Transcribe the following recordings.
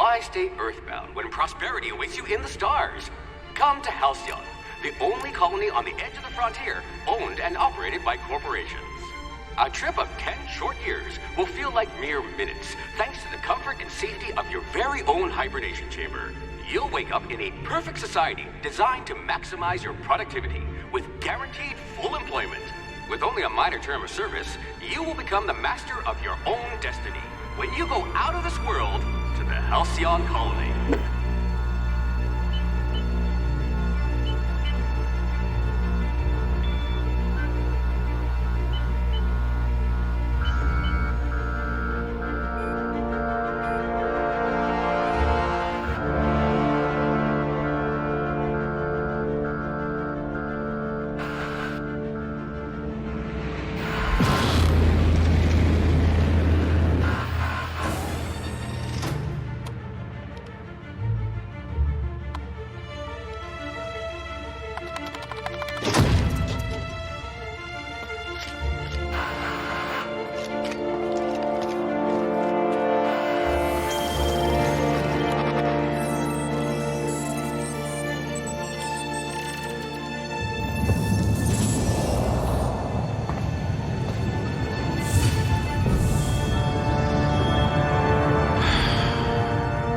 Why stay earthbound when prosperity awaits you in the stars? Come to Halcyon, the only colony on the edge of the frontier, owned and operated by corporations. A trip of 10 short years will feel like mere minutes, thanks to the comfort and safety of your very own hibernation chamber. You'll wake up in a perfect society designed to maximize your productivity with guaranteed full employment. With only a minor term of service, you will become the master of your own destiny when you go out of this world to the Halcyon colony.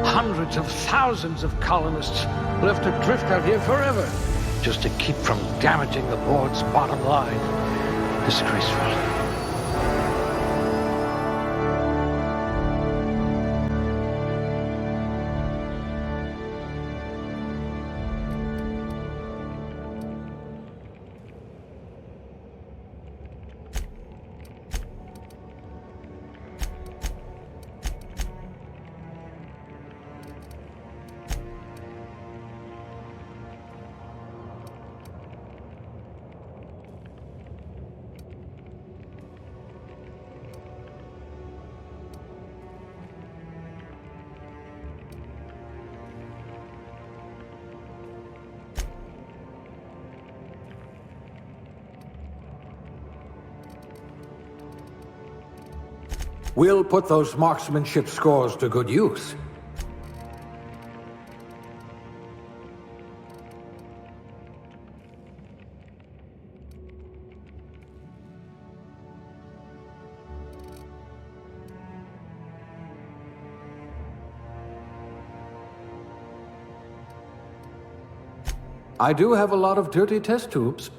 Hundreds of thousands of colonists left adrift out here forever, just to keep from damaging the board's bottom line. Disgraceful. We'll put those marksmanship scores to good use. I do have a lot of dirty test tubes.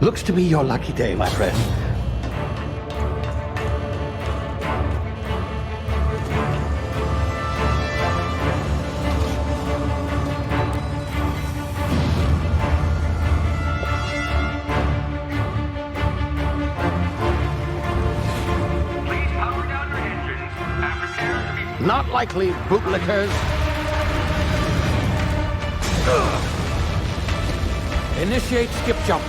Looks to be your lucky day, my friend. Please power down your engines and prepare to be... Not likely, bootlickers. Initiate skip jump.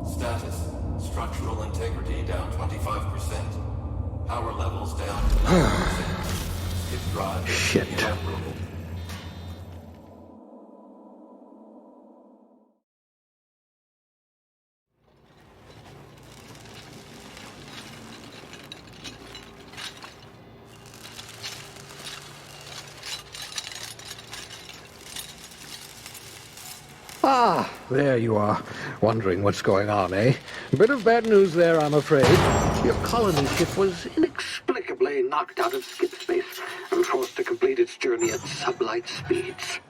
Status. Structural integrity down 25%. Power levels down 90%. Skip drive Shit. inoperable. Ah, there you are. Wondering what's going on, eh? A bit of bad news there, I'm afraid. Your colony ship was inexplicably knocked out of skip space and forced to complete its journey at sublight speeds.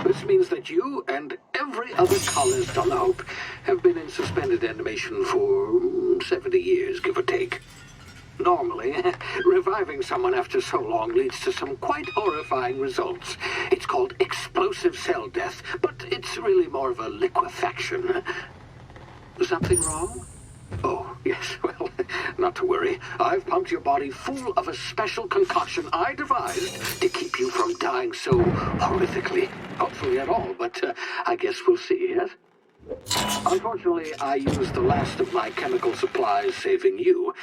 This means that you and every other colonist on the Hope have been in suspended animation for 70 years, give or take. Normally, reviving someone after so long leads to some quite horrifying results. It's called explosive cell death, but it's really more of a liquefaction. Something wrong? Oh, yes, well, not to worry. I've pumped your body full of a special concoction I devised to keep you from dying so horrifically. Hopefully at all, but I guess we'll see, yes? Unfortunately, I used the last of my chemical supplies saving you.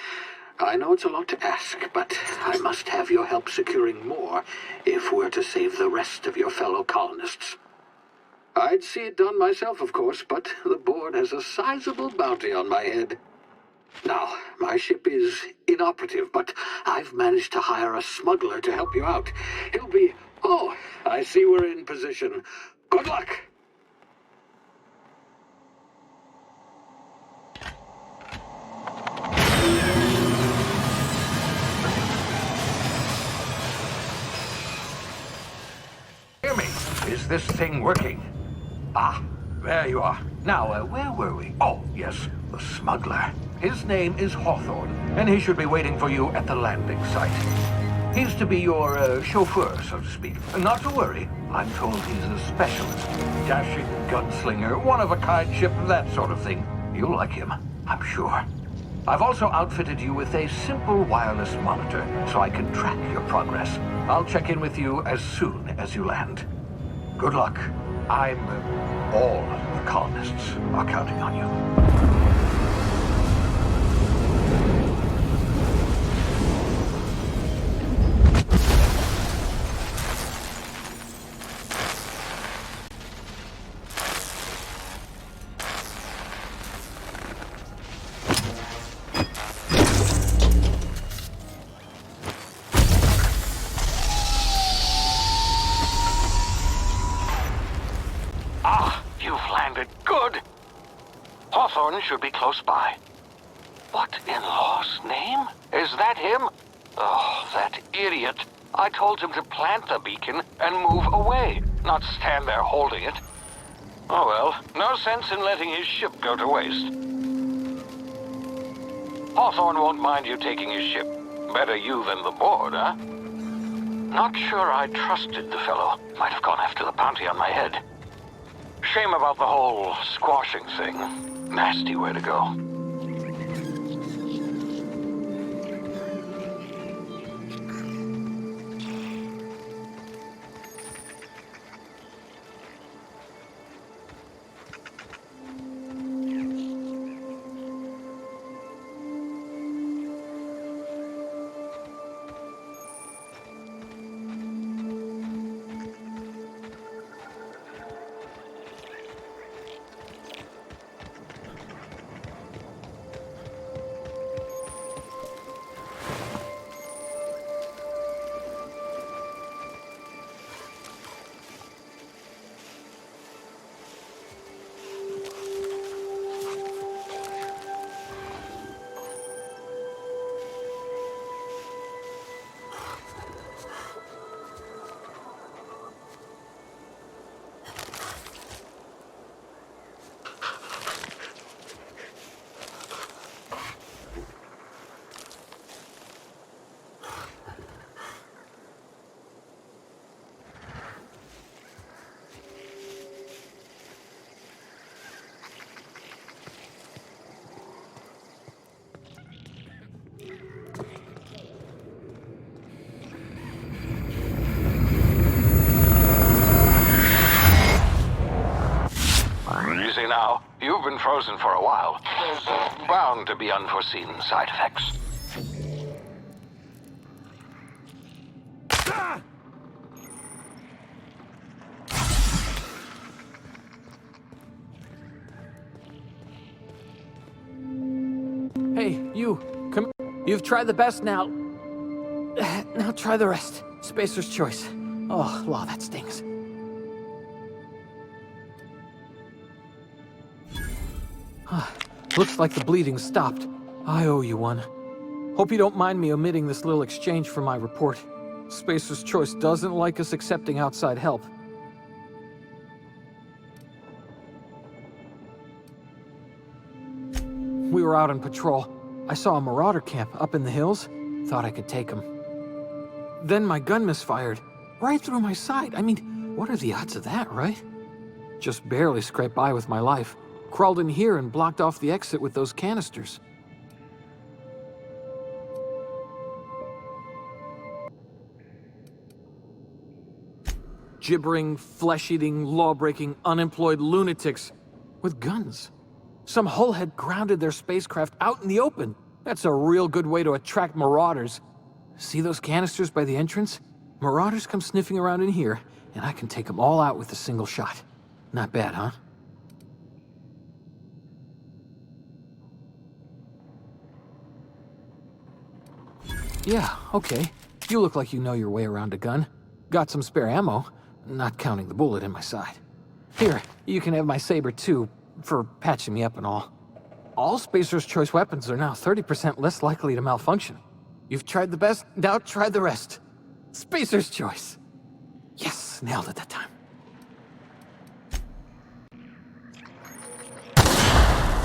I know it's a lot to ask, but I must have your help securing more if we're to save the rest of your fellow colonists. I'd see it done myself, of course, but the board has a sizable bounty on my head. Now, my ship is inoperative, but I've managed to hire a smuggler to help you out. He'll be... Oh, I see we're in position. Good luck! Hear me? Is this thing working? Ah, there you are. Now, where were we? Oh, yes, the smuggler. His name is Hawthorne, and he should be waiting for you at the landing site. He's to be your chauffeur, so to speak. Not to worry. I'm told he's a specialist. Dashing gunslinger, one-of-a-kind ship, that sort of thing. You'll like him, I'm sure. I've also outfitted you with a simple wireless monitor, so I can track your progress. I'll check in with you as soon as you land. Good luck. All the colonists are counting on you. Hawthorne should be close by. What in law's name? Is that him? Oh, that idiot. I told him to plant the beacon and move away, not stand there holding it. Oh well, no sense in letting his ship go to waste. Hawthorne won't mind you taking his ship. Better you than the board, huh? Not sure I trusted the fellow. Might have gone after the bounty on my head. Shame about the whole squashing thing. Nasty way to go. frozen for a while. There's bound to be unforeseen side effects. Hey, you, come. You've tried the best now. Now try the rest. Spacer's choice. Oh, wow, that stings. Looks like the bleeding stopped. I owe you one. Hope you don't mind me omitting this little exchange from my report. Spacer's choice doesn't like us accepting outside help. We were out on patrol. I saw a marauder camp up in the hills. Thought I could take him. Then my gun misfired. Right through my side. I mean, what are the odds of that, right? Just barely scraped by with my life. Crawled in here and blocked off the exit with those canisters. Gibbering, flesh-eating, law-breaking, unemployed lunatics with guns. Some hullhead grounded their spacecraft out in the open. That's a real good way to attract marauders. See those canisters by the entrance? Marauders come sniffing around in here, and I can take them all out with a single shot. Not bad, huh? Yeah, okay. You look like you know your way around a gun. Got some spare ammo, not counting the bullet in my side. Here, you can have my saber too, for patching me up and all. All Spacer's Choice weapons are now 30% less likely to malfunction. You've tried the best, now try the rest. Spacer's Choice. Yes, nailed it that time.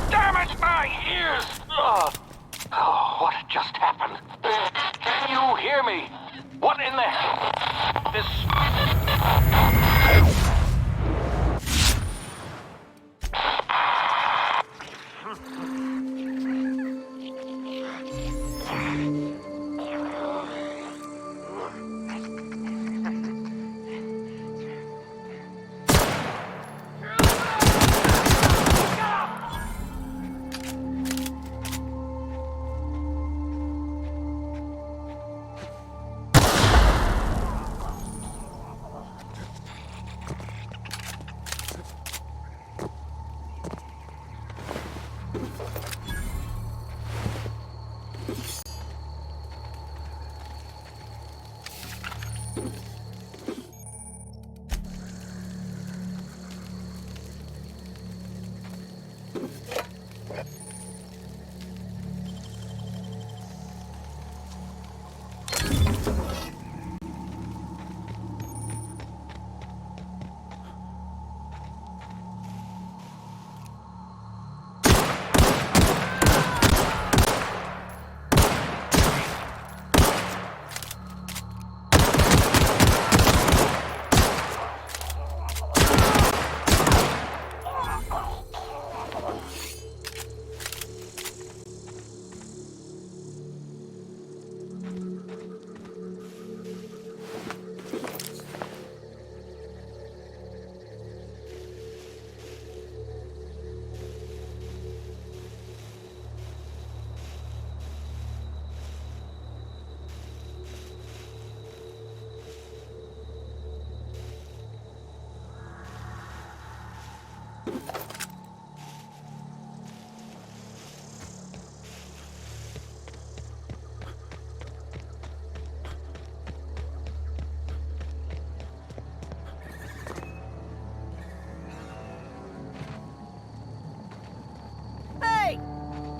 Damage my ears! Ugh. Oh, what just happened? Can you hear me? What in the... This...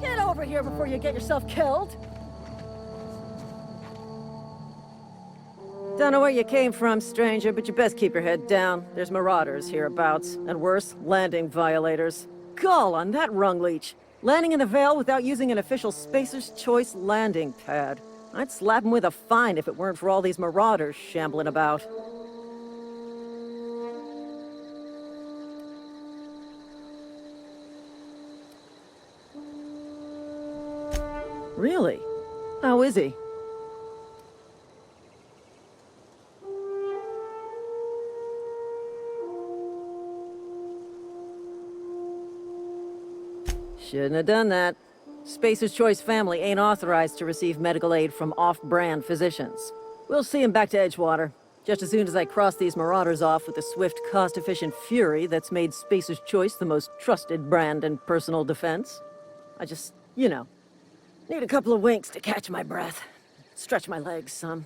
Get over here before you get yourself killed. Don't know where you came from, stranger, but you best keep your head down. There's marauders hereabouts, and worse, landing violators. Gall on that rung leech. Landing in the Vale without using an official Spacer's Choice landing pad. I'd slap him with a fine if it weren't for all these marauders shambling about. Really? How is he? Shouldn't have done that. Spacer's Choice family ain't authorized to receive medical aid from off-brand physicians. We'll see him back to Edgewater, just as soon as I cross these marauders off with the swift, cost-efficient fury that's made Spacer's Choice the most trusted brand in personal defense. I just, need a couple of winks to catch my breath. Stretch my legs some.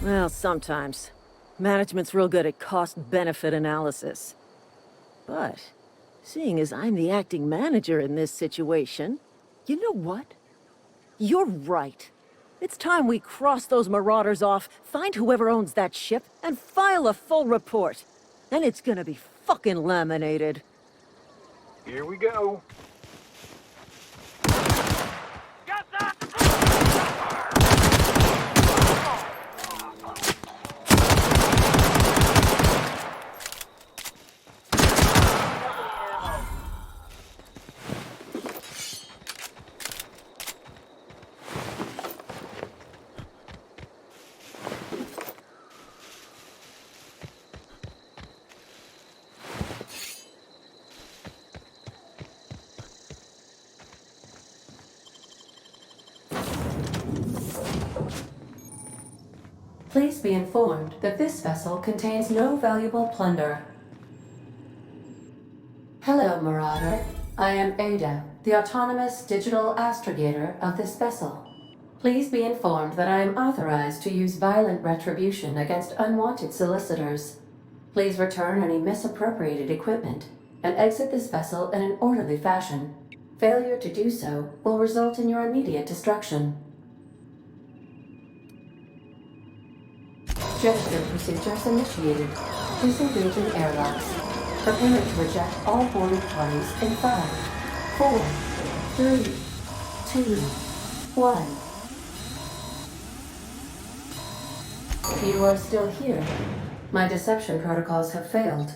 Well, sometimes. Management's real good at cost-benefit analysis. But, seeing as I'm the acting manager in this situation, you know what? You're right. It's time we cross those marauders off, find whoever owns that ship, and file a full report. Then it's gonna be fucking laminated. Here we go. Please be informed that this vessel contains no valuable plunder. Hello, Marauder. I am Ada, the autonomous digital astrogator of this vessel. Please be informed that I am authorized to use violent retribution against unwanted solicitors. Please return any misappropriated equipment and exit this vessel in an orderly fashion. Failure to do so will result in your immediate destruction. Gesture procedures initiated. Disengaging airlocks. Preparing to eject all boarding parties in 5, 4, 3, 2, 1. You are still here. My deception protocols have failed.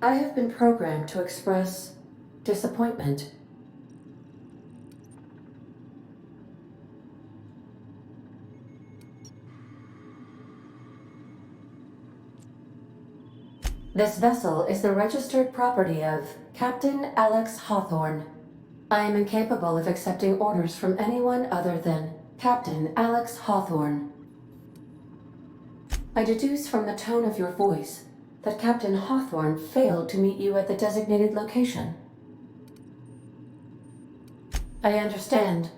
I have been programmed to express disappointment. This vessel is the registered property of Captain Alex Hawthorne. I am incapable of accepting orders from anyone other than Captain Alex Hawthorne. I deduce from the tone of your voice that Captain Hawthorne failed to meet you at the designated location. I understand.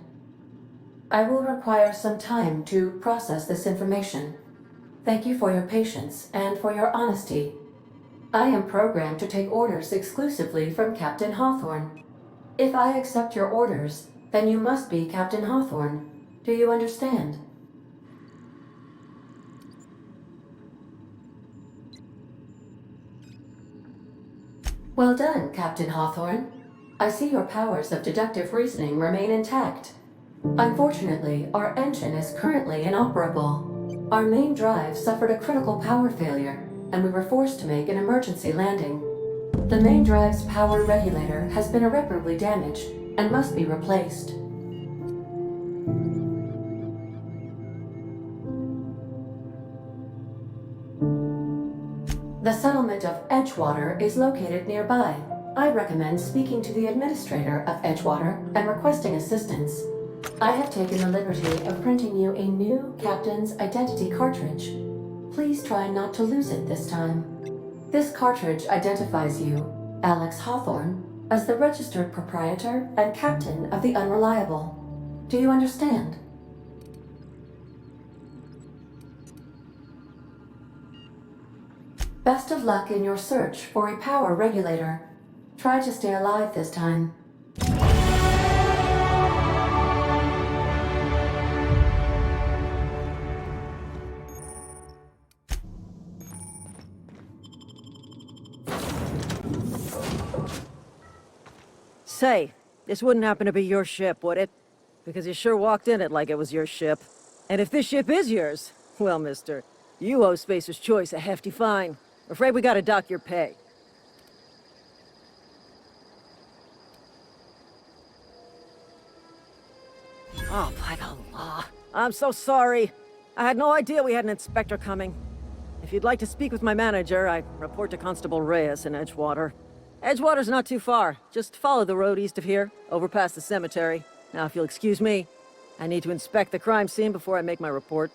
I will require some time to process this information. Thank you for your patience and for your honesty. I am programmed to take orders exclusively from Captain Hawthorne. If I accept your orders, then you must be Captain Hawthorne. Do you understand? Well done, Captain Hawthorne. I see your powers of deductive reasoning remain intact. Unfortunately, our engine is currently inoperable. Our main drive suffered a critical power failure, and we were forced to make an emergency landing. The main drive's power regulator has been irreparably damaged and must be replaced. The settlement of Edgewater is located nearby. I recommend speaking to the administrator of Edgewater and requesting assistance. I have taken the liberty of printing you a new captain's identity cartridge. Please try not to lose it this time. This cartridge identifies you, Alex Hawthorne, as the registered proprietor and captain of the Unreliable. Do you understand? Best of luck in your search for a power regulator. Try to stay alive this time. Say, this wouldn't happen to be your ship, would it? Because you sure walked in it like it was your ship. And if this ship is yours, well, mister, you owe Spacer's Choice a hefty fine. Afraid we gotta dock your pay. Oh, by the law. I'm so sorry. I had no idea we had an inspector coming. If you'd like to speak with my manager, I report to Constable Reyes in Edgewater. Edgewater's not too far. Just follow the road east of here, over past the cemetery. Now, if you'll excuse me, I need to inspect the crime scene before I make my report.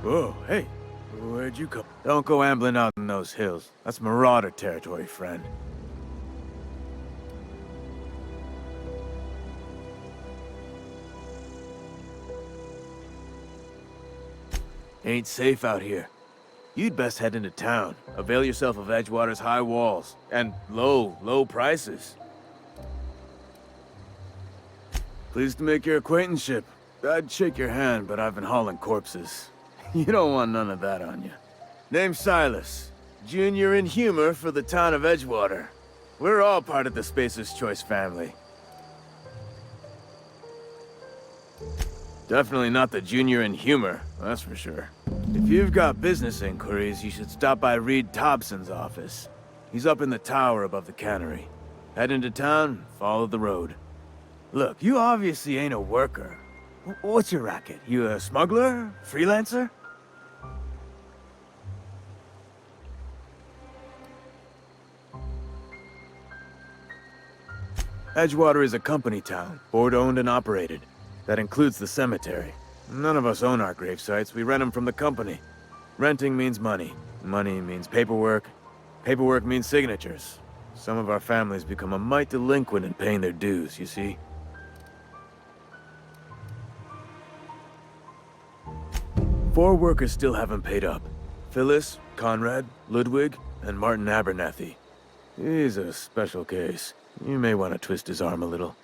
Whoa, hey, where'd you come? Don't go ambling out in those hills. That's marauder territory, friend. Ain't safe out here. You'd best head into town. Avail yourself of Edgewater's high walls. And low prices. Pleased to make your acquaintanceship. I'd shake your hand, but I've been hauling corpses. You don't want none of that on you. Name's Silas. Junior in humor for the town of Edgewater. We're all part of the Spacer's Choice family. Definitely not the junior in humor, that's for sure. If you've got business inquiries, you should stop by Reed Thompson's office. He's up in the tower above the cannery. Head into town, follow the road. Look, you obviously ain't a worker. What's your racket? You a smuggler? Freelancer? Edgewater is a company town, board-owned and operated. That includes the cemetery. None of us own our gravesites, we rent them from the company. Renting means money. Money means paperwork. Paperwork means signatures. Some of our families become a mite delinquent in paying their dues, you see? 4 workers still haven't paid up. Phyllis, Conrad, Ludwig, and Martin Abernathy. He's a special case. You may want to twist his arm a little.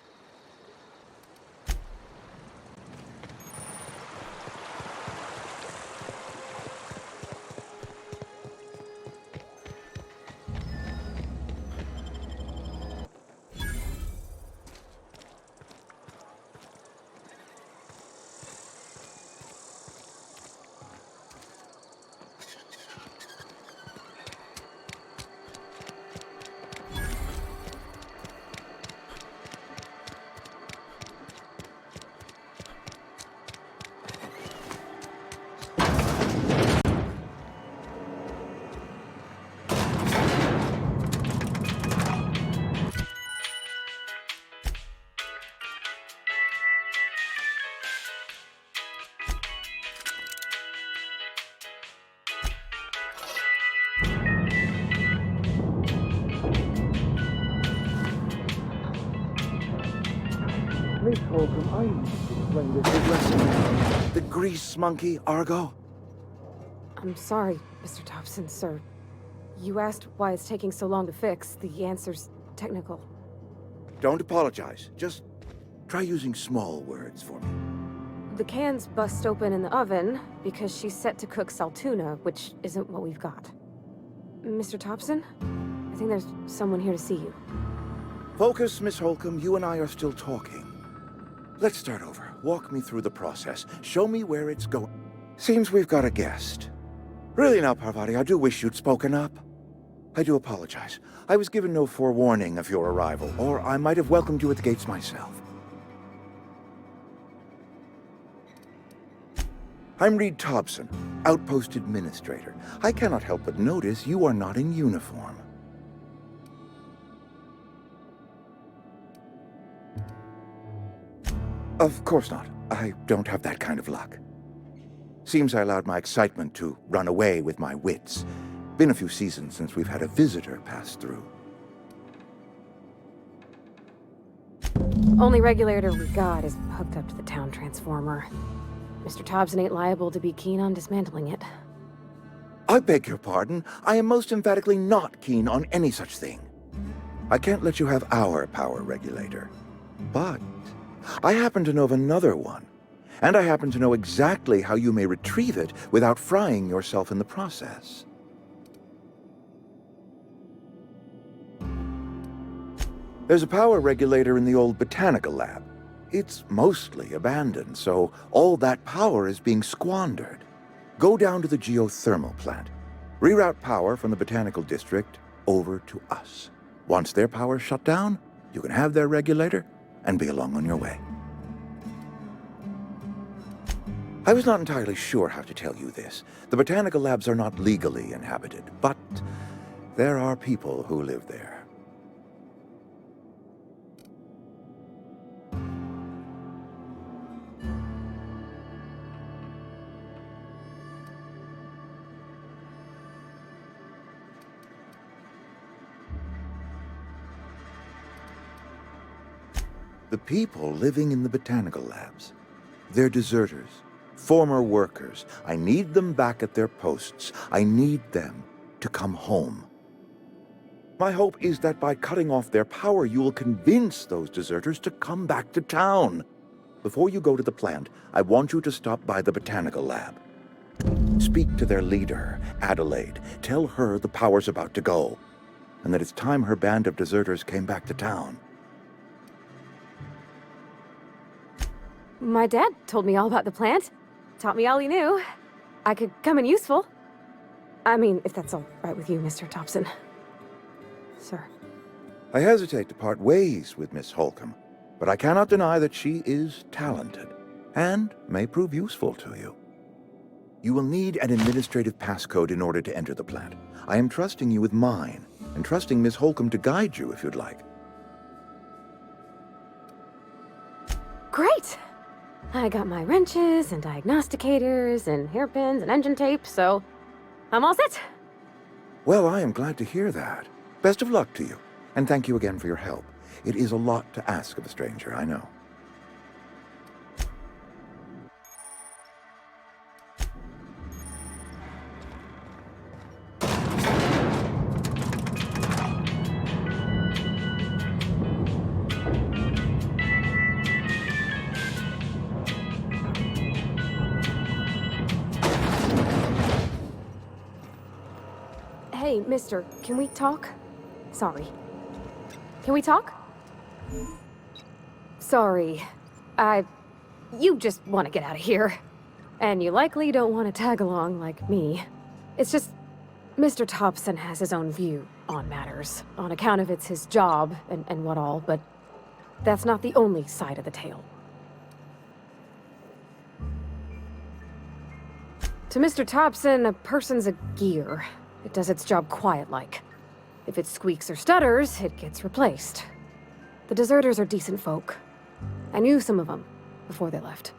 The grease monkey, Argo? I'm sorry, Mr. Thompson, sir. You asked why it's taking so long to fix. The answer's technical. Don't apologize. Just try using small words for me. The can's bust open in the oven because she's set to cook saltuna, which isn't what we've got. Mr. Thompson? I think there's someone here to see you. Focus, Miss Holcomb. You and I are still talking. Let's start over. Walk me through the process. Show me where it's going. Seems we've got a guest. Really now, Parvati, I do wish you'd spoken up. I do apologize. I was given no forewarning of your arrival, or I might have welcomed you at the gates myself. I'm Reed Thompson, Outpost Administrator. I cannot help but notice you are not in uniform. Of course not. I don't have that kind of luck. Seems I allowed my excitement to run away with my wits. Been a few seasons since we've had a visitor pass through. Only regulator we got is hooked up to the town transformer. Mr. Thompson ain't liable to be keen on dismantling it. I beg your pardon. I am most emphatically not keen on any such thing. I can't let you have our power regulator. But I happen to know of another one. And I happen to know exactly how you may retrieve it without frying yourself in the process. There's a power regulator in the old botanical lab. It's mostly abandoned, so all that power is being squandered. Go down to the geothermal plant. Reroute power from the botanical district over to us. Once their power's shut down, you can have their regulator and be along on your way. I was not entirely sure how to tell you this. The botanical labs are not legally inhabited, but there are people who live there. The people living in the botanical labs. They're deserters, former workers. I need them back at their posts. I need them to come home. My hope is that by cutting off their power, you will convince those deserters to come back to town. Before you go to the plant, I want you to stop by the botanical lab. Speak to their leader, Adelaide. Tell her the power's about to go, and that it's time her band of deserters came back to town. My dad told me all about the plant. Taught me all he knew. I could come in useful. I mean, if that's all right with you, Mr. Thompson. Sir. I hesitate to part ways with Miss Holcomb, but I cannot deny that she is talented and may prove useful to you. You will need an administrative passcode in order to enter the plant. I am trusting you with mine, and trusting Miss Holcomb to guide you if you'd like. Great! I got my wrenches and diagnosticators and hairpins and engine tape, so I'm all set. Well, I am glad to hear that. Best of luck to you, and thank you again for your help. It is a lot to ask of a stranger, I know. Hey, mister, can we talk? Sorry. Can we talk? Sorry. You just want to get out of here. And you likely don't want to tag along like me. It's just, Mr. Thompson has his own view on matters, on account of it's his job and what all, but that's not the only side of the tale. To Mr. Thompson, a person's a gear. It does its job quiet-like. If it squeaks or stutters, it gets replaced. The deserters are decent folk. I knew some of them before they left.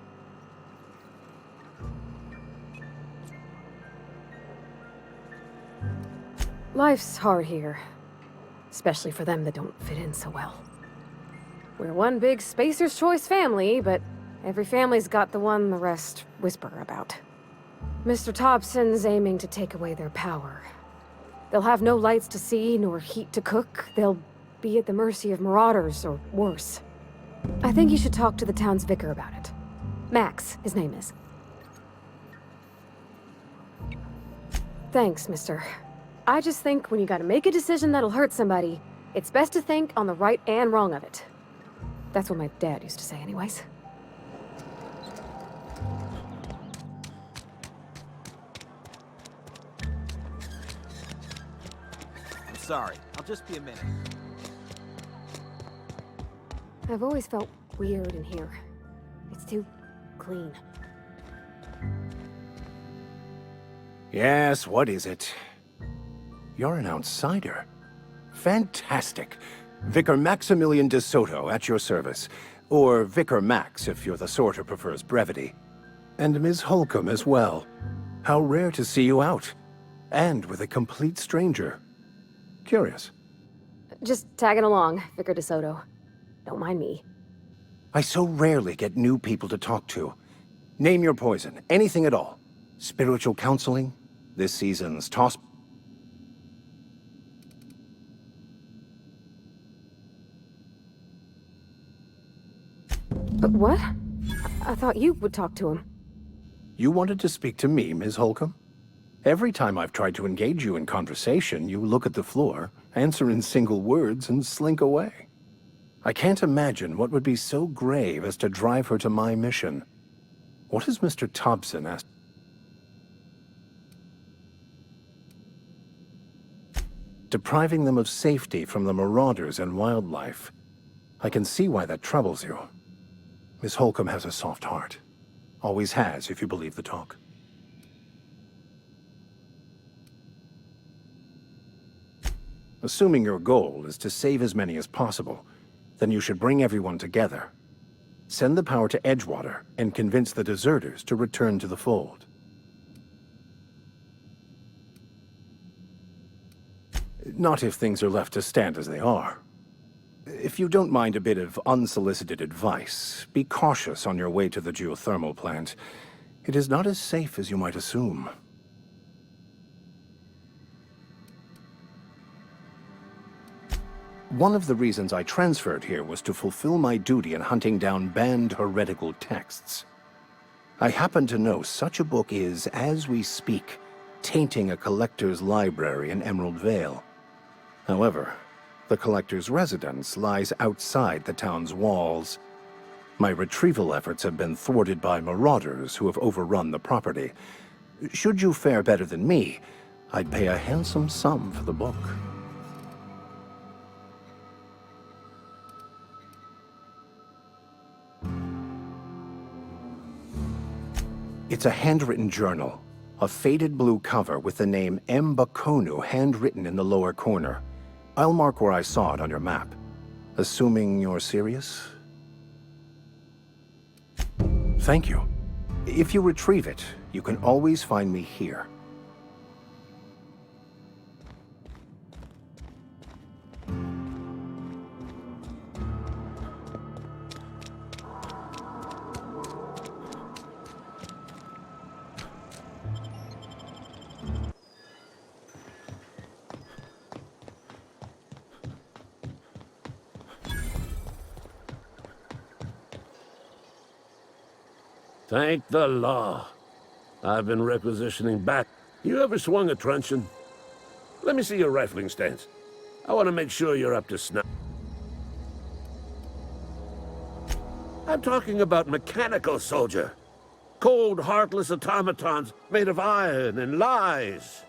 Life's hard here, especially for them that don't fit in so well. We're one big Spacer's Choice family, but every family's got the one the rest whisper about. Mr. Thompson's aiming to take away their power. They'll have no lights to see, nor heat to cook. They'll be at the mercy of marauders, or worse. I think you should talk to the town's vicar about it. Max, his name is. Thanks, mister. I just think when you gotta make a decision that'll hurt somebody, it's best to think on the right and wrong of it. That's what my dad used to say anyways. I'm sorry. I'll just be a minute. I've always felt weird in here. It's too clean. Yes, what is it? You're an outsider. Fantastic. Vicar Maximilian de Soto at your service. Or Vicar Max if you're the sort who prefers brevity. And Ms. Holcomb as well. How rare to see you out. And with a complete stranger. Curious. Just tagging along, Vicar de Soto. Don't mind me. I so rarely get new people to talk to. Name your poison, anything at all. Spiritual counseling? This season's toss... But what? I thought you would talk to him. You wanted to speak to me, Ms. Holcomb? Every time I've tried to engage you in conversation, you look at the floor, answer in single words, and slink away. I can't imagine what would be so grave as to drive her to my mission. What has Mr. Thompson asked? Depriving them of safety from the marauders and wildlife. I can see why that troubles you. Miss Holcomb has a soft heart. Always has, if you believe the talk. Assuming your goal is to save as many as possible, then you should bring everyone together. Send the power to Edgewater and convince the deserters to return to the fold. Not if things are left to stand as they are. If you don't mind a bit of unsolicited advice, be cautious on your way to the geothermal plant. It is not as safe as you might assume. One of the reasons I transferred here was to fulfill my duty in hunting down banned heretical texts. I happen to know such a book is, as we speak, tainting a collector's library in Emerald Vale. However, the collector's residence lies outside the town's walls. My retrieval efforts have been thwarted by marauders who have overrun the property. Should you fare better than me, I'd pay a handsome sum for the book. It's a handwritten journal, a faded blue cover with the name M. Bakonu handwritten in the lower corner. I'll mark where I saw it on your map. Assuming you're serious? Thank you. If you retrieve it, you can always find me here. Thank the law. I've been requisitioning back. You ever swung a truncheon? Let me see your rifling stance. I want to make sure you're up to snuff. I'm talking about mechanical soldier. Cold, heartless automatons made of iron and lies.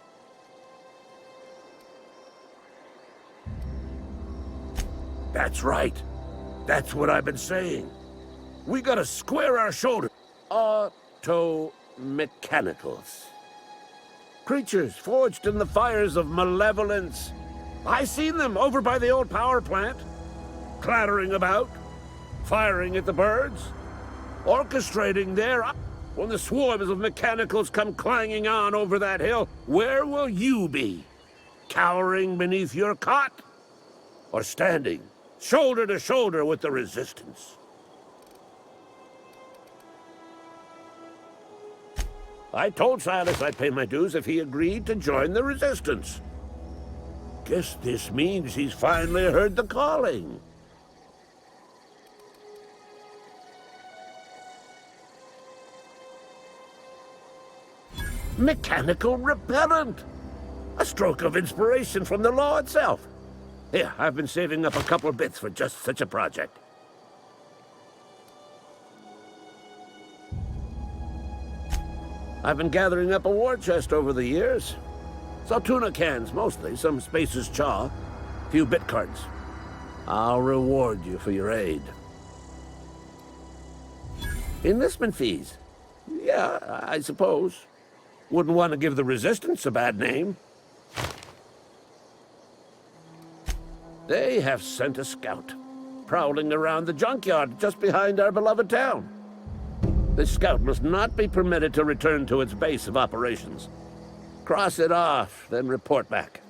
That's right. That's what I've been saying. We gotta square our shoulders. Auto-mechanicals. Creatures forged in the fires of malevolence. I seen them over by the old power plant. Clattering about, firing at the birds, orchestrating their... When the swarms of mechanicals come clanging on over that hill, where will you be? Cowering beneath your cot? Or standing, shoulder to shoulder with the resistance? I told Silas I'd pay my dues if he agreed to join the resistance. Guess this means he's finally heard the calling. Mechanical repellent! A stroke of inspiration from the law itself. Here, I've been saving up a couple bits for just such a project. I've been gathering up a war chest over the years. Saltuna cans, mostly, some Spacer's chaw, a few bit cards. I'll reward you for your aid. Enlistment fees? Yeah, I suppose. Wouldn't want to give the Resistance a bad name. They have sent a scout, prowling around the junkyard just behind our beloved town. This scout must not be permitted to return to its base of operations. Cross it off, then report back.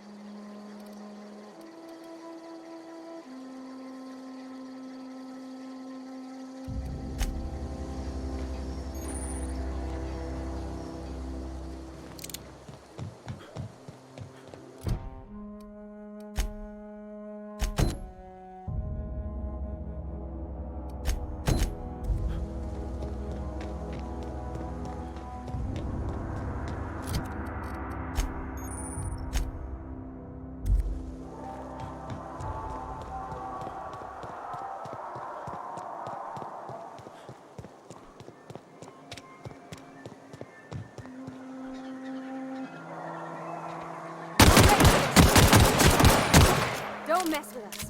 Don't mess with us.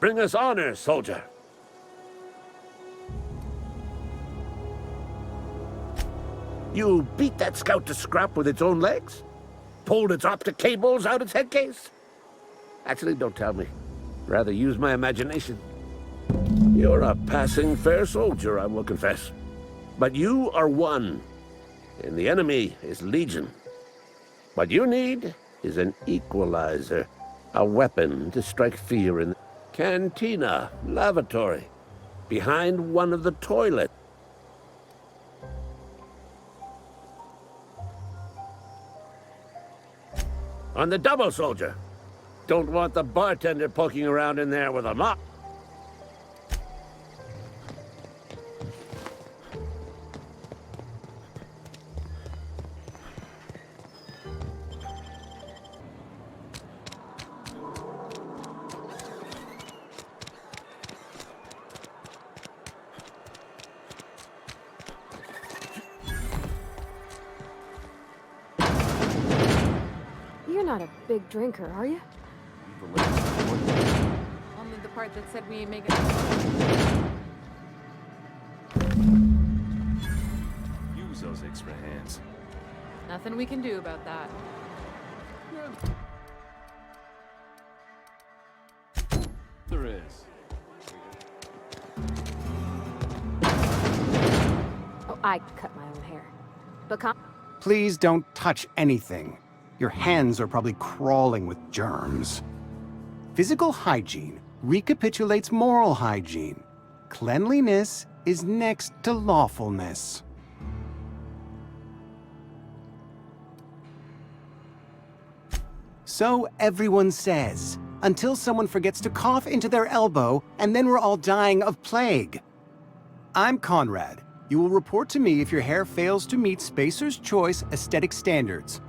Bring us honor, soldier. You beat that scout to scrap with its own legs? Pulled its optic cables out its head case? Actually, don't tell me. Rather use my imagination. You're a passing fair soldier, I will confess. But you are one, and the enemy is legion. What you need is an equalizer, a weapon to strike fear in the cantina, lavatory, behind one of the toilets. On the double, soldier. Don't want the bartender poking around in there with a mop. You're not a big drinker, are you? Only the part that said we ain't making it. Use those extra hands. Nothing we can do about that. There is. Oh, I cut my own hair. But Please don't touch anything. Your hands are probably crawling with germs. Physical hygiene recapitulates moral hygiene. Cleanliness is next to lawfulness. So everyone says, until someone forgets to cough into their elbow, and then we're all dying of plague. I'm Conrad. You will report to me if your hair fails to meet Spacer's Choice aesthetic standards.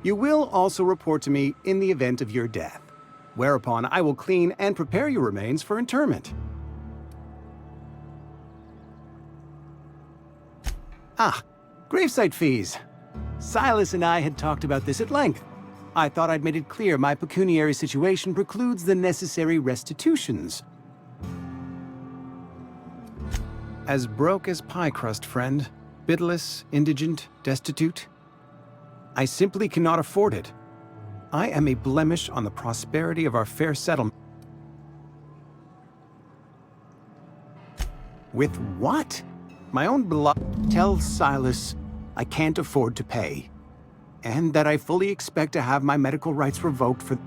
You will also report to me in the event of your death, whereupon I will clean and prepare your remains for interment. Ah, gravesite fees. Silas and I had talked about this at length. I thought I'd made it clear my pecuniary situation precludes the necessary restitutions. As broke as pie crust, friend. Bidless, indigent, destitute. I simply cannot afford it. I am a blemish on the prosperity of our fair settlement. With what? My own beloved. Tell Silas I can't afford to pay, and that I fully expect to have my medical rights revoked for...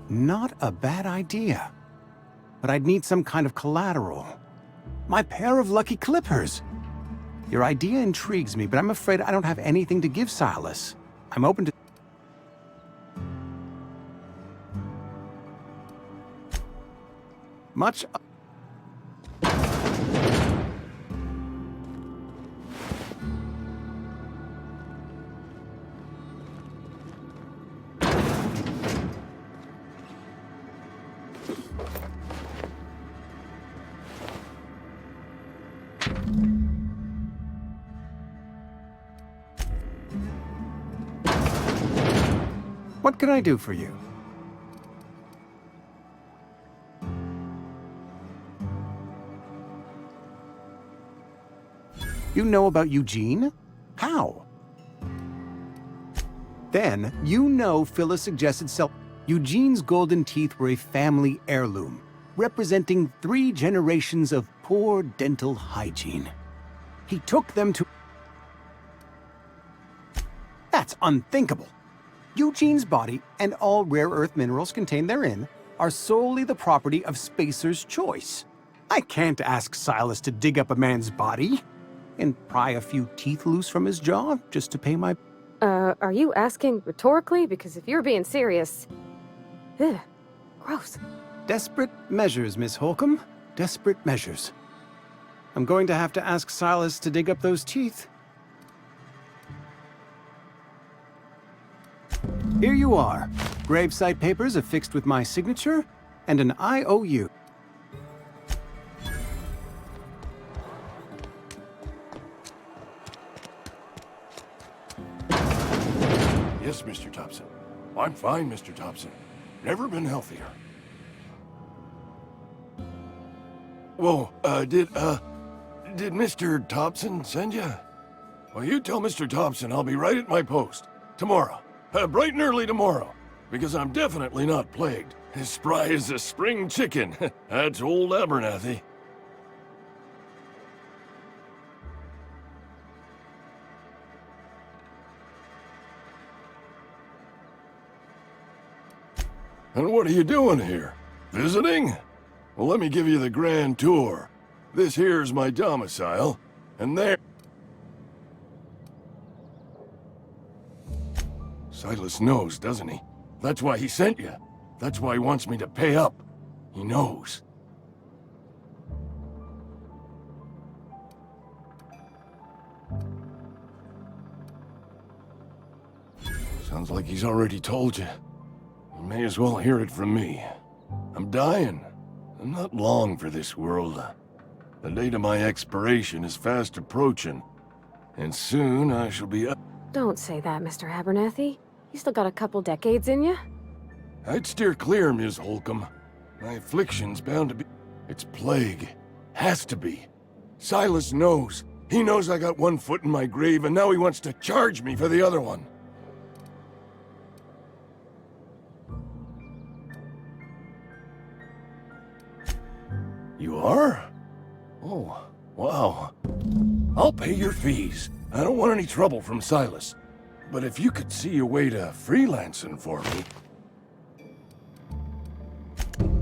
Not a bad idea. But I'd need some kind of collateral. My pair of lucky clippers! Your idea intrigues me, but I'm afraid I don't have anything to give Silas. I'm open to... Much... What can I do for you? You know about Eugene? How? Then, you know Phyllis suggested Eugene's golden teeth were a family heirloom, representing 3 generations of poor dental hygiene. He took them to... That's unthinkable. Eugene's body and all rare earth minerals contained therein are solely the property of Spacer's choice. I can't ask Silas to dig up a man's body and pry a few teeth loose from his jaw just to pay my... Are you asking rhetorically? Because if you're being serious... Ugh, gross. Desperate measures, Miss Holcomb. Desperate measures. I'm going to have to ask Silas to dig up those teeth. Here you are. Gravesite papers affixed with my signature and an IOU. Yes, Mr. Thompson. I'm fine, Mr. Thompson. Never been healthier. Whoa, did Mr. Thompson send you? Well, you tell Mr. Thompson I'll be right at my post. Tomorrow. Bright and early tomorrow. Because I'm definitely not plagued. As spry as a spring chicken. That's old Abernathy. And what are you doing here? Visiting? Well, let me give you the grand tour. This here's my domicile, and there... Silas knows, doesn't he? That's why he sent you. That's why he wants me to pay up. He knows. Sounds like he's already told you. You may as well hear it from me. I'm dying. I'm not long for this world. The date of my expiration is fast approaching. And soon I shall be... Don't say that, Mr. Abernathy. You still got a couple decades in you. I'd steer clear, Ms. Holcomb. My affliction's bound to be... It's plague. Has to be. Silas knows. He knows I got one foot in my grave, and now he wants to charge me for the other one. You are? Oh, wow. I'll pay your fees. I don't want any trouble from Silas. But if you could see a way to freelancing for me...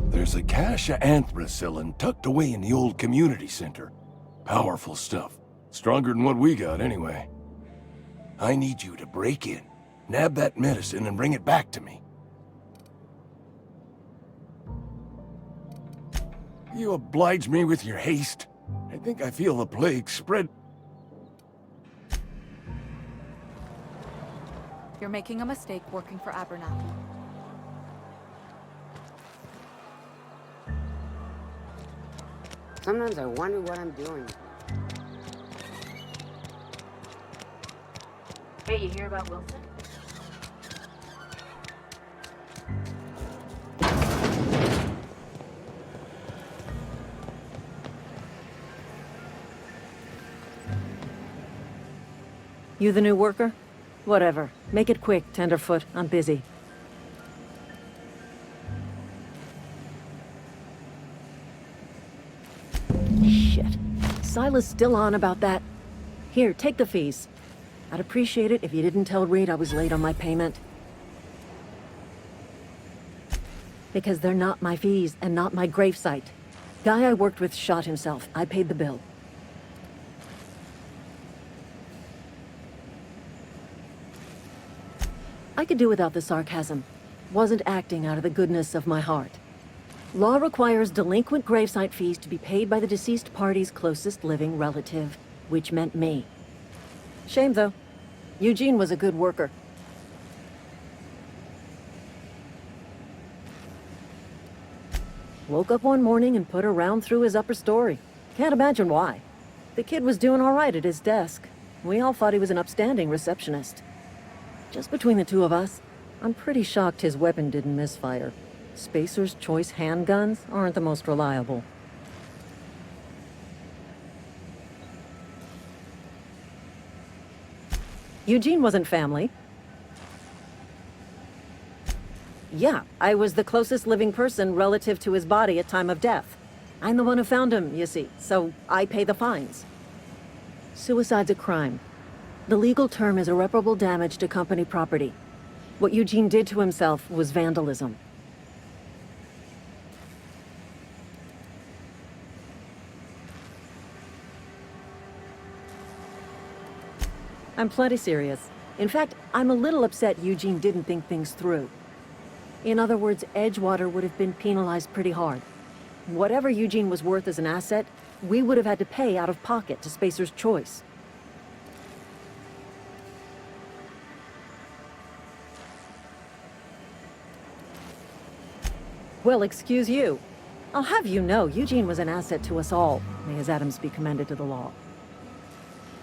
There's a cache of anthracillin tucked away in the old community center. Powerful stuff. Stronger than what we got, anyway. I need you to break in, nab that medicine, and bring it back to me. You oblige me with your haste. I think I feel the plague spread... You're making a mistake working for Abernathy. Sometimes I wonder what I'm doing. Hey, you hear about Wilson? You the new worker? Whatever. Make it quick, Tenderfoot. I'm busy. Shit. Silas still on about that. Here, take the fees. I'd appreciate it if you didn't tell Reed I was late on my payment. Because they're not my fees and not my gravesite. Guy I worked with shot himself. I paid the bill. I could do without the sarcasm. Wasn't acting out of the goodness of my heart. Law requires delinquent gravesite fees to be paid by the deceased party's closest living relative, which meant me. Shame, though. Eugene was a good worker. Woke up one morning and put a round through his upper story. Can't imagine why. The kid was doing all right at his desk. We all thought he was an upstanding receptionist. Just between the two of us, I'm pretty shocked his weapon didn't misfire. Spacer's Choice handguns aren't the most reliable. Eugene wasn't family. Yeah, I was the closest living person relative to his body at time of death. I'm the one who found him, you see, so I pay the fines. Suicide's a crime. The legal term is irreparable damage to company property. What Eugene did to himself was vandalism. I'm plenty serious. In fact, I'm a little upset Eugene didn't think things through. In other words, Edgewater would have been penalized pretty hard. Whatever Eugene was worth as an asset, we would have had to pay out of pocket to Spacer's Choice. Well, excuse you. I'll have you know, Eugene was an asset to us all. May his atoms be commended to the law.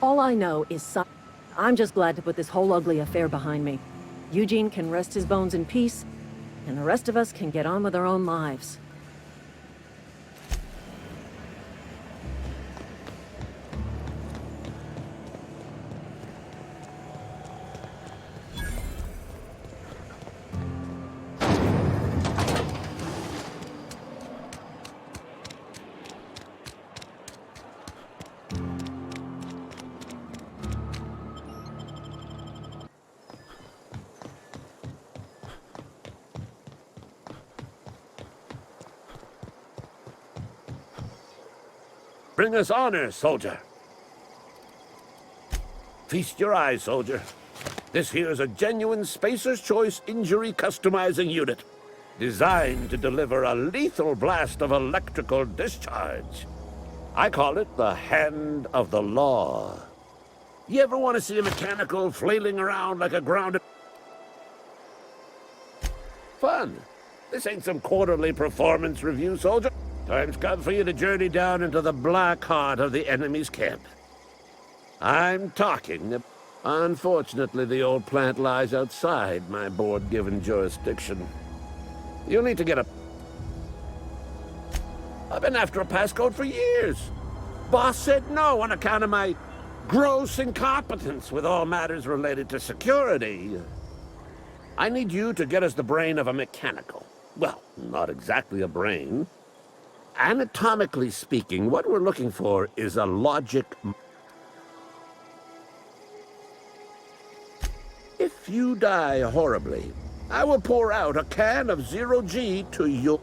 All I know is I'm just glad to put this whole ugly affair behind me. Eugene can rest his bones in peace, and the rest of us can get on with our own lives. Bring us honor, soldier. Feast your eyes, soldier. This here is a genuine Spacer's Choice injury customizing unit, designed to deliver a lethal blast of electrical discharge. I call it the Hand of the Law. You ever want to see a mechanical flailing around like a grounded... Fun. This ain't some quarterly performance review, soldier. Time's come for you to journey down into the black heart of the enemy's camp. I'm talking. Unfortunately, the old plant lies outside my board-given jurisdiction. You'll need to get a... I've been after a passcode for years. Boss said no on account of my gross incompetence with all matters related to security. I need you to get us the brain of a mechanical. Well, not exactly a brain. Anatomically speaking, what we're looking for is a logic... If you die horribly, I will pour out a can of 0G to you.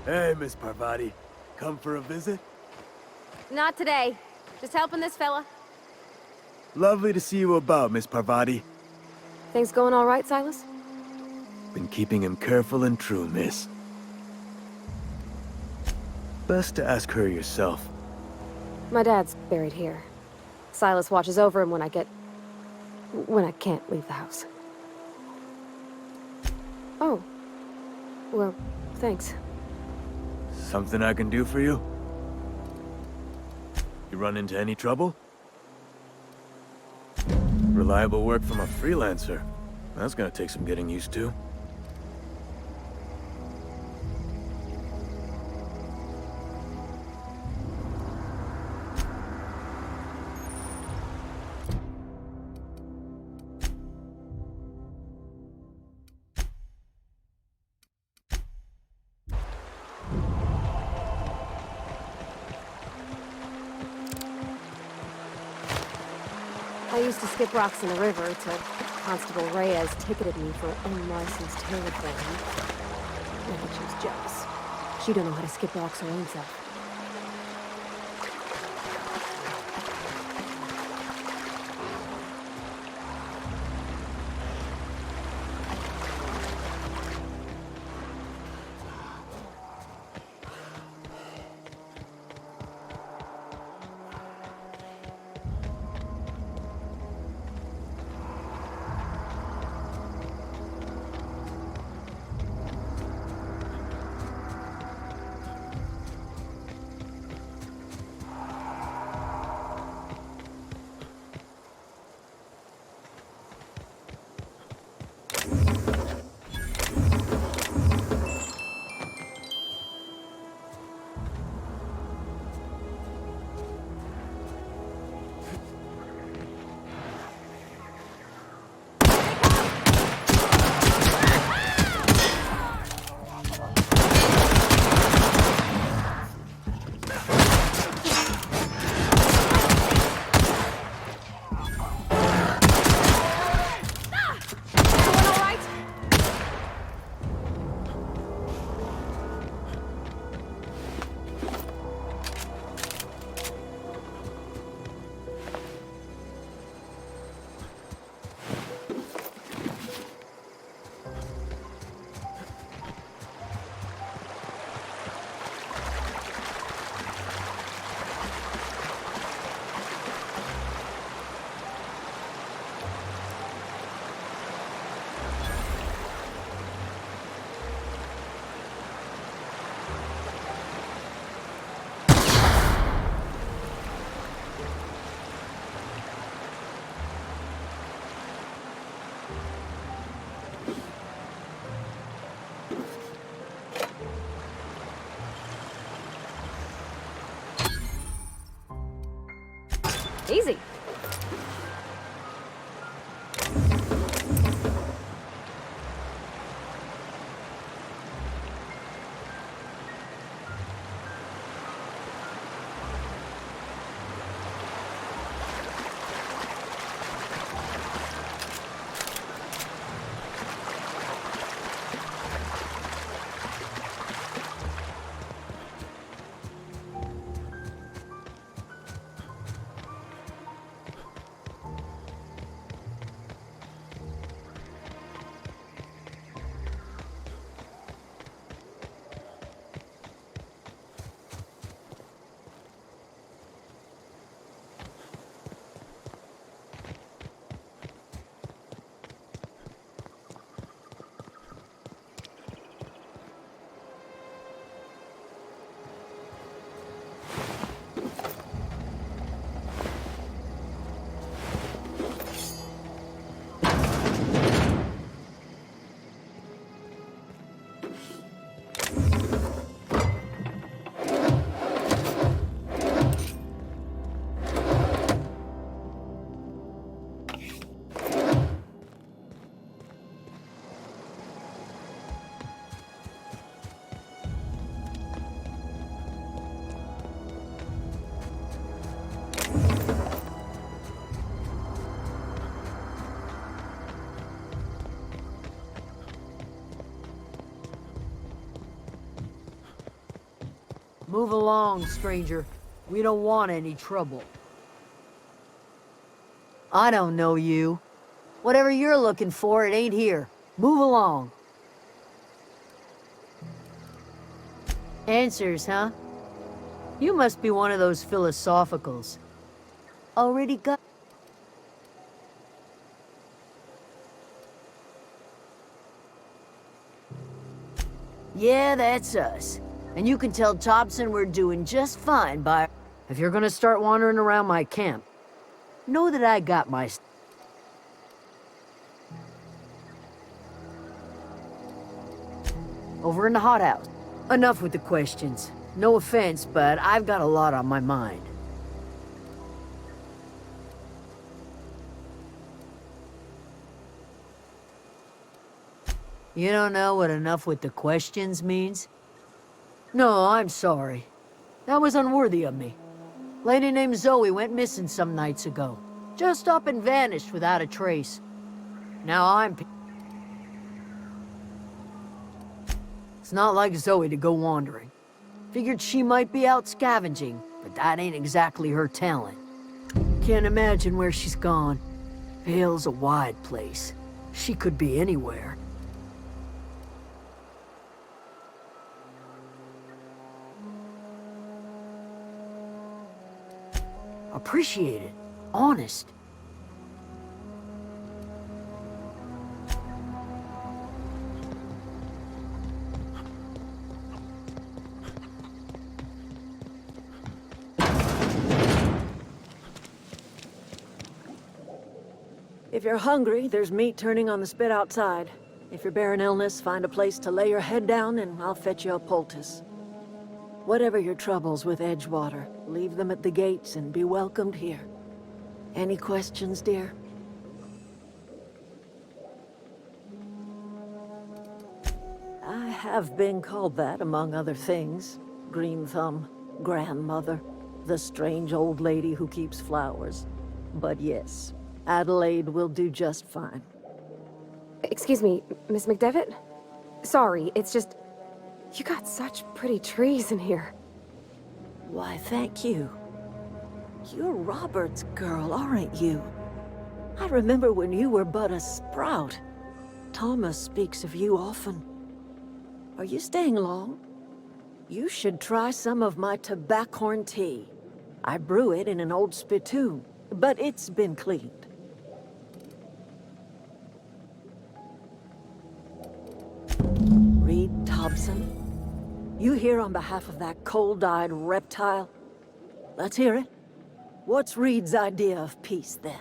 Hey, Miss Parvati. Come for a visit? Not today. Just helping this fella. Lovely to see you about, Miss Parvati. Things going all right, Silas? Been keeping him careful and true, miss. Best to ask her yourself. My dad's buried here. Silas watches over him when I can't leave the house. Oh. Well, thanks. Something I can do for you? You run into any trouble? Reliable work from a freelancer. That's gonna take some getting used to. I used to skip rocks in the river till Constable Reyes ticketed me for unlicensed terraforming. I think she was jealous. She don't know how to skip rocks her own self. Easy. Move along, stranger. We don't want any trouble. I don't know you. Whatever you're looking for, it ain't here. Move along. Answers, huh? You must be one of those philosophicals. Already got... Yeah, that's us. And you can tell Thompson we're doing just fine by... If you're gonna start wandering around my camp, know that I got my... Over in the hothouse. Enough with the questions. No offense, but I've got a lot on my mind. You don't know what enough with the questions means? No, I'm sorry. That was unworthy of me. Lady named Zoe went missing some nights ago. Just up and vanished without a trace. Now I'm... It's not like Zoe to go wandering. Figured she might be out scavenging, but that ain't exactly her talent. Can't imagine where she's gone. Vale's a wide place. She could be anywhere. Appreciate it. Honest. If you're hungry, there's meat turning on the spit outside. If you're bearing illness, find a place to lay your head down and I'll fetch you a poultice. Whatever your troubles with Edgewater, leave them at the gates and be welcomed here. Any questions, dear? I have been called that, among other things. Green Thumb, grandmother, the strange old lady who keeps flowers. But yes, Adelaide will do just fine. Excuse me, Miss McDevitt? Sorry, it's just... You got such pretty trees in here. Why, thank you. You're Robert's girl, aren't you? I remember when you were but a sprout. Thomas speaks of you often. Are you staying long? You should try some of my tobaccorn tea. I brew it in an old spittoon, but it's been cleaned. Reed Thompson? You here on behalf of that cold-eyed reptile? Let's hear it. What's Reed's idea of peace, then?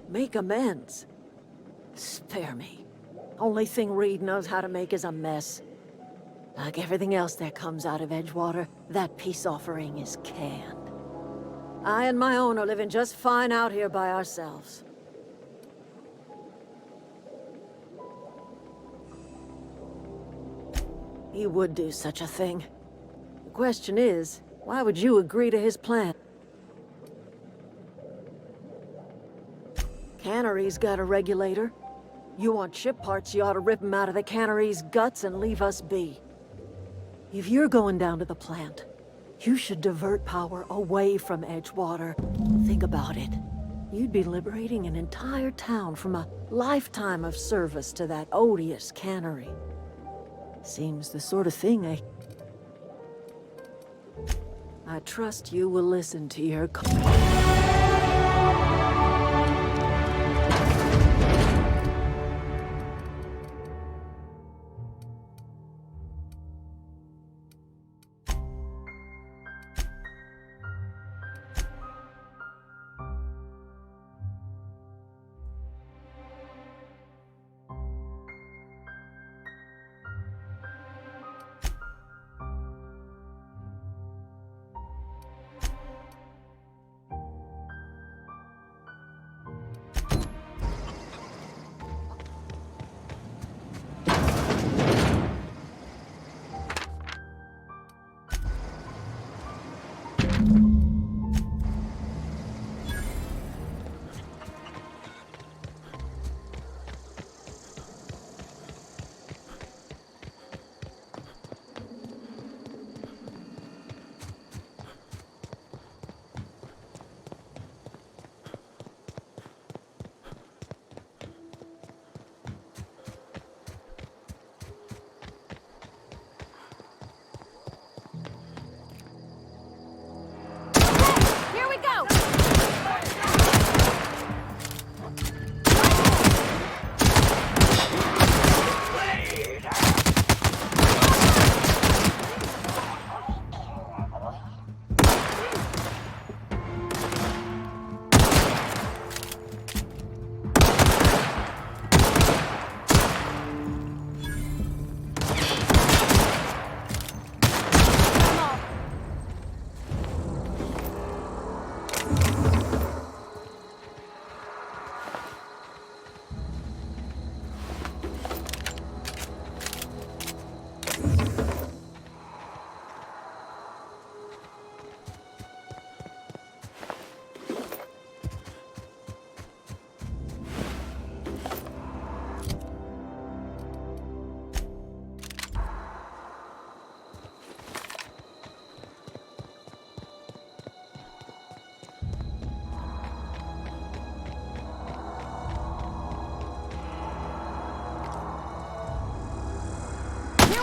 Make amends. Spare me. Only thing Reed knows how to make is a mess. Like everything else that comes out of Edgewater, that peace offering is canned. I and my own are living just fine out here by ourselves. He would do such a thing. The question is, why would you agree to his plan? Cannery's got a regulator. You want ship parts, you ought to rip him out of the cannery's guts and leave us be. If you're going down to the plant, you should divert power away from Edgewater. Think about it. You'd be liberating an entire town from a lifetime of service to that odious cannery. Seems the sort of thing I trust you will listen to your...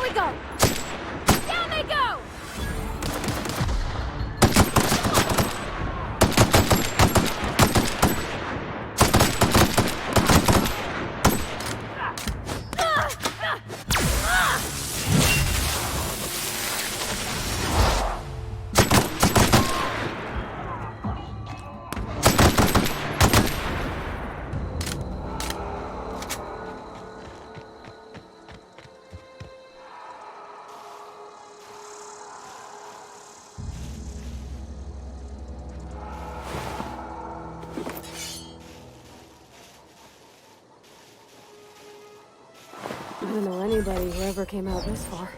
we go! Down they go! I don't know anybody who ever came out this far.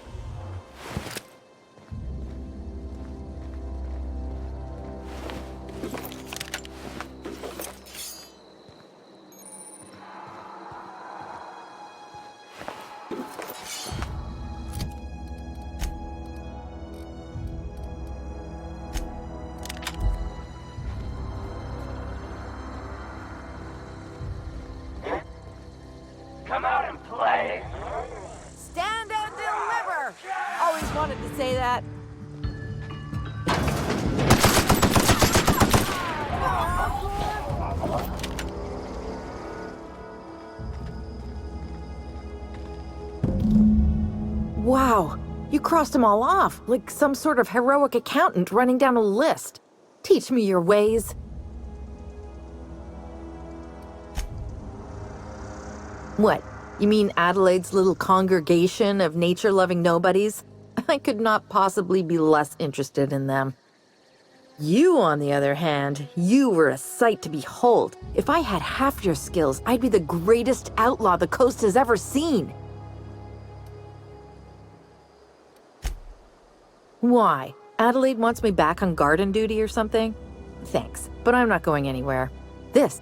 Come out and play. Stand and deliver! Always wanted to say that. Wow, you crossed them all off, like some sort of heroic accountant running down a list. Teach me your ways. What? You mean Adelaide's little congregation of nature-loving nobodies? I could not possibly be less interested in them. You, on the other hand, you were a sight to behold. If I had half your skills, I'd be the greatest outlaw the coast has ever seen. Why? Adelaide wants me back on garden duty or something? Thanks, but I'm not going anywhere. This